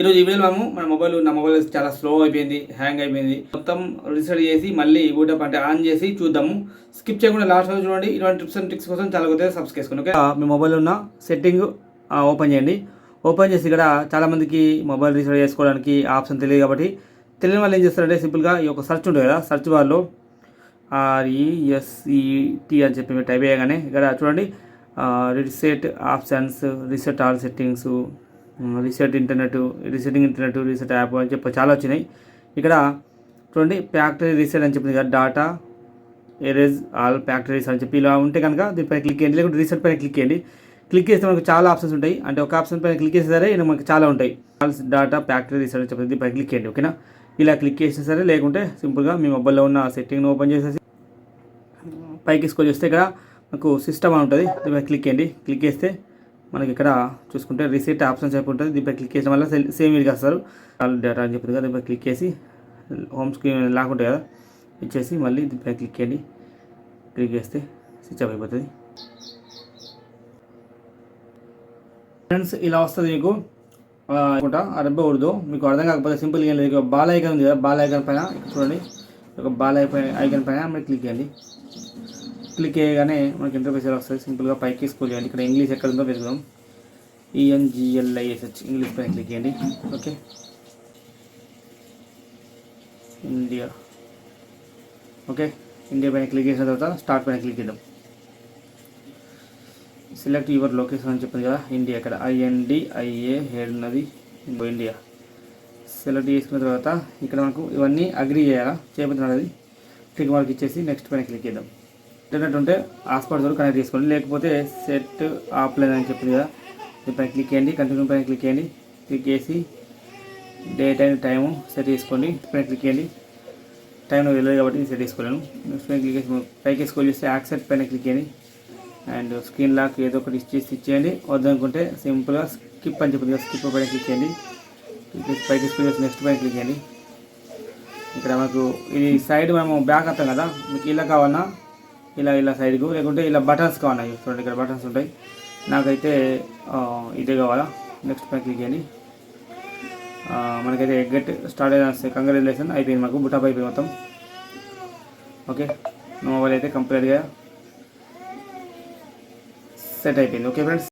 ఈరోజు ఈ వీడియోలో మన మొబైల్ చాలా స్లో అయిపోయింది, హ్యాంగ్ అయిపోయింది. మొత్తం రీసెట్ చేసి మళ్ళీ బూటప్ అంటే ఆన్ చేసి చూద్దాము. స్కిప్ చేయకుండా లాస్ట్ వరకు చూడండి. ఇటువంటి టిప్స్ అండ్ ట్రిక్స్ కోసం చాలా కొద్దిగా సబ్స్క్రైబ్ చేసుకోండి. ఓకే, మీ మొబైల్ ఉన్న సెట్టింగ్ ఓపెన్ చేయండి. ఓపెన్ చేసి ఇక్కడ చాలామందికి మొబైల్ రీసెట్ చేసుకోవడానికి ఆప్షన్ తెలియదు కాబట్టి తెలియని వాళ్ళు ఏం చేస్తారంటే సింపుల్గా ఈ యొక్క సెర్చ్ ఉంటుంది కదా, సెర్చ్ బార్లో RESET అని చెప్పి మీరు టైప్ చేయగానే ఇక్కడ చూడండి reset options, reset all settings, reset internet, reset app అని చెప్పి చాలా వచ్చినాయి. ఇక్కడ చూడండి ఫ్యాక్టరీ రీసెట్ అని చెప్పింది కదా, డాటా ఎరేజ్ ఆల్ ఫ్యాక్టరీస్ అని చెప్పి ఇలా ఉంటే కనుక దీనిపైన క్లిక్ చేయండి, లేకుంటే రీసెట్ పైన క్లిక్ చేయండి. క్లిక్ చేస్తే మనకు చాలా ఆప్షన్స్ ఉంటాయి. అంటే ఒక ఆప్షన్ పైన క్లిక్ చేస్తే సరే మనకు చాలా ఉంటాయి. డాటా ఫ్యాక్టరీ రీసెట్ అని చెప్పి దీనిపైన క్లిక్ చేయండి. ఓకేనా, ఇలా క్లిక్ చేస్తే సరే, లేకుంటే సింపుల్గా మీ మొబైల్లో ఉన్న సెట్టింగ్ను ఓపెన్ చేసేసి పైకి స్క్రోల్ చేస్తే ఇక్కడ మనకు సిస్టమ్ అని ఉంటుంది. దీనిపై క్లిక్ చేయండి. క్లిక్ చేస్తే మనకి ఇక్కడ చూసుకుంటే రీసెట్ ఆప్షన్స్ చెప్పి ఉంటుంది. దీనిపై క్లిక్ చేసిన వల్ల సేమ్ వీడికి వస్తారు. డేటా అని చెప్తుంది కదా, దీనిపై క్లిక్ చేసి హోమ్ స్క్రీన్ లాక్ ఉంటుంది కదా, ఇచ్చేసి మళ్ళీ దీనిపై క్లిక్ చేయండి. క్లిక్ చేస్తే స్విచ్ ఆఫ్ అయిపోతుంది. ఫ్రెండ్స్, ఇలా వస్తుంది మీకు అనుకుంటా. అరబ్బ ఉర్దూ మీకు అర్థం కాకపోతే సింపుల్గా ఏం లేదు, బాల్ ఐకాన్ ఉంది కదా, బాల్ ఐకాన్ పైన చూడండి, ఒక బాల్ ఐకాన్ పైన మీరు క్లిక్ చేయండి. క్లిక్ చేయగానే మనకి ఇంటర్ఫేస్ వస్తుంది. సింపుల్గా పైకి స్క్రోల్ చేయండి. ఇక్కడ ఇంగ్లీష్ ఎక్కడ ఉందో వెతుకుదాం. ENGLISH ఇంగ్లీష్ పైన క్లిక్ చేయండి. Okay, India. ఓకే, ఇండియా పైన క్లిక్ చేసిన తర్వాత స్టార్ట్ పైన క్లిక్ చేద్దాం. సెలెక్ట్ యువర్ లొకేషన్ అని చెప్పింది కదా, ఇండియా. ఇక్కడ INDIA హెడ్ ఉన్నది, ఇండియా. సెలెక్ట్ చేసుకున్న తర్వాత ఇక్కడ మనకు ఇవన్నీ అగ్రీ చేయాలా, చేయబోతున్నది టిక్ మార్క్ ఇచ్చేసి నెక్స్ట్ పైన క్లిక్ చేద్దాం. ఇంటర్నెట్ ఉంటే హాట్స్పాట్ ద్వారా కనెక్ట్ చేసుకోండి, లేకపోతే సెట్ ఆఫ్లైన్ అని చెప్పింది కదా, దీనిపైన క్లిక్ చేయండి. కంటిన్యూ పైన క్లిక్ చేయండి. క్లిక్ చేసి డేట్ అండ్ టైము సెట్ చేసుకోండి. పైన క్లిక్ చేయండి. టైం వెళ్ళదు కాబట్టి సెట్ చేసుకోలేను. నెక్స్ట్ పైన క్లిక్ చేసి పైకి స్క్రోల్ చేస్తే యాక్సెప్ట్ పైన క్లిక్ చేయండి. అండ్ స్క్రీన్ లాక్ ఏదో ఒకటి ఇచ్చేయండి. వద్దనుకుంటే సింపుల్గా స్కిప్ అని చెప్పింది కదా, స్కిప్ పైన క్లిక్ చేయండి. పైకి స్క్రోల్ చేసి నెక్స్ట్ పైన క్లిక్ చేయండి. ఇక్కడ మనకు ఇది సైడ్ మేము బ్యాక్ వస్తాం కదా, మీకు ఇలా కావాలన్నా ఇలా సైడ్కు, లేకుంటే ఇలా బటన్స్ కావాలన్నా చూడండి, ఇక్కడ బటన్స్ ఉంటాయి. నాకైతే ఇదే కావాలా. నెక్స్ట్ పైన క్లిక్ చేయండి. మనకైతే గెట్ స్టార్ట్ అయిన కంగ్రాచులేషన్ అయిపోయింది, మాకు బుటాప్ అయిపోయింది మొత్తం. ఓకే, మొబైల్ అయితే కంప్లీట్గా సెట్ అయిపోయింది. Okay friends.